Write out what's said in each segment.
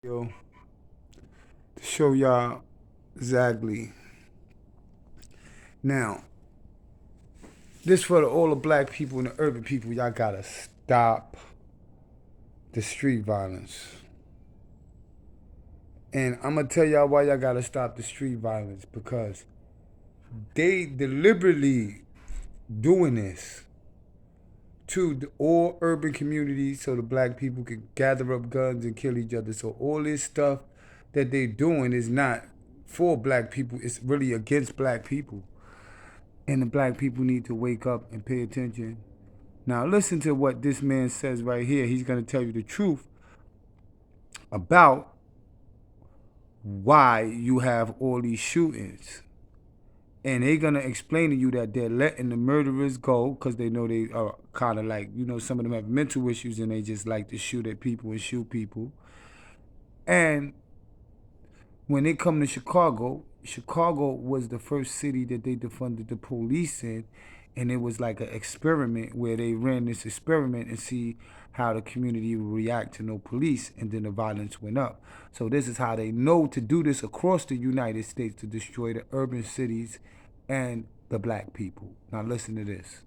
Yo, to show y'all exactly. Now, this for all the black people and the urban people. Y'all gotta stop the street violence. And I'm gonna tell y'all why y'all gotta stop the street violence because they deliberately doing this to all urban communities so the black people can gather up guns and kill each other. So all this stuff that they doing is not for black people. It's really against black people. And the black people need to wake up and pay attention. Now, listen to what this man says right here. He's going to tell you the truth about why you have all these shootings. And they're going to explain to you that they're letting the murderers go because they know they are kind of like, some of them have mental issues and they just like to shoot at people and shoot people. And when they come to Chicago, Chicago was the first city that they defunded the police in, and it was like an experiment where they ran this experiment and see how the community would react to no police, and then the violence went up. So this is how they know to do this across the United States to destroy the urban cities and the black people. Now listen to this.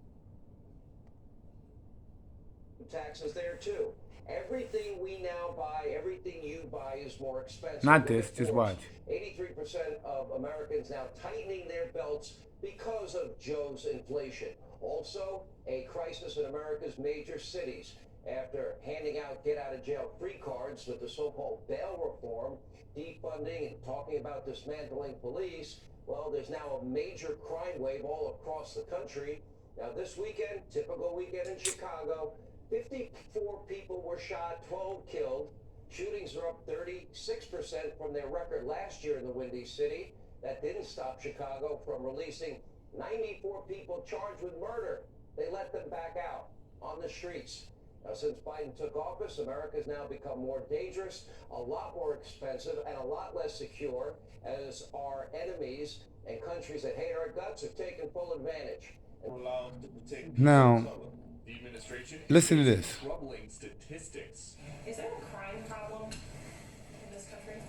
Taxes there too. Everything we now buy, everything you buy is more expensive. Not this, just watch. 83% of Americans now tightening their belts because of Joe's inflation. Also, a crisis in America's major cities after handing out get-out-of-jail-free cards with the so-called bail reform, defunding, and talking about dismantling police. Well, there's now a major crime wave all across the country. Now, this weekend, typical weekend in Chicago, 54 people were shot, 12 killed. Shootings are up 36% from their record last year in the Windy City. That didn't stop Chicago from releasing 94 people charged with murder. They let them back out on the streets. Now, since Biden took office, America's now become more dangerous, a lot more expensive, and a lot less secure as our enemies and countries that hate our guts are taking full advantage. Now, listen to this. Troubling statistics. Is there a crime problem in this country?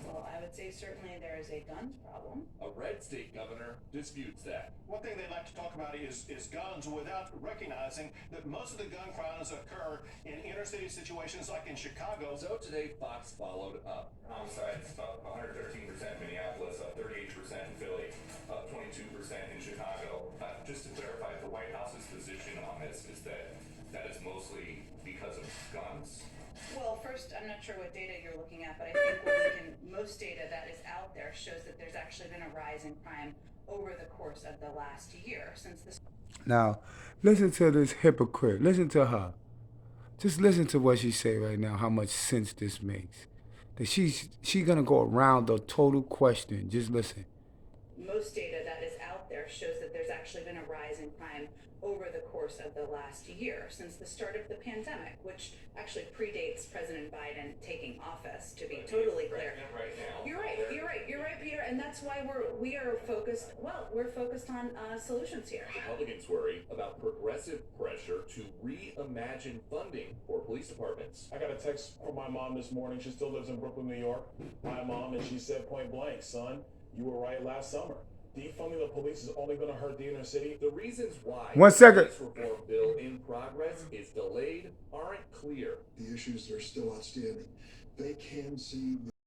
Well, I would say certainly there is a guns problem. A red state governor disputes that. One thing they like to talk about is guns without recognizing that most of the gun crimes occur in inner city situations like in Chicago. So today, Fox followed up. Homicides up 113% in Minneapolis, up 38% in Philly, up 22% in Chicago. Just to clarify, the White House's position on this is that is mostly because of guns. Well, first, I'm not sure what data you're looking at, but I think most data that is out there shows that there's actually been a rise in crime over the course of the last year since this. Now, listen to this hypocrite. Listen to her. Just listen to what she say right now, how much sense this makes. That she's gonna go around the total question. Just listen. Most data that is out there shows that there's actually been a rise in crime over the course of the last year since the start of the pandemic, which actually predates President Biden taking office, to be totally clear. Right now. You're right, Peter, and that's why we're focused on solutions here. Republicans worry about progressive pressure to reimagine funding for police departments. I got a text from my mom this morning. She still lives in Brooklyn, New York. My mom, and she said point blank, son, you were right last summer. Defunding the police is only going to hurt the inner city. The reasons why 1 second. the police reform bill in progress is delayed aren't clear. The issues that are still outstanding. They can see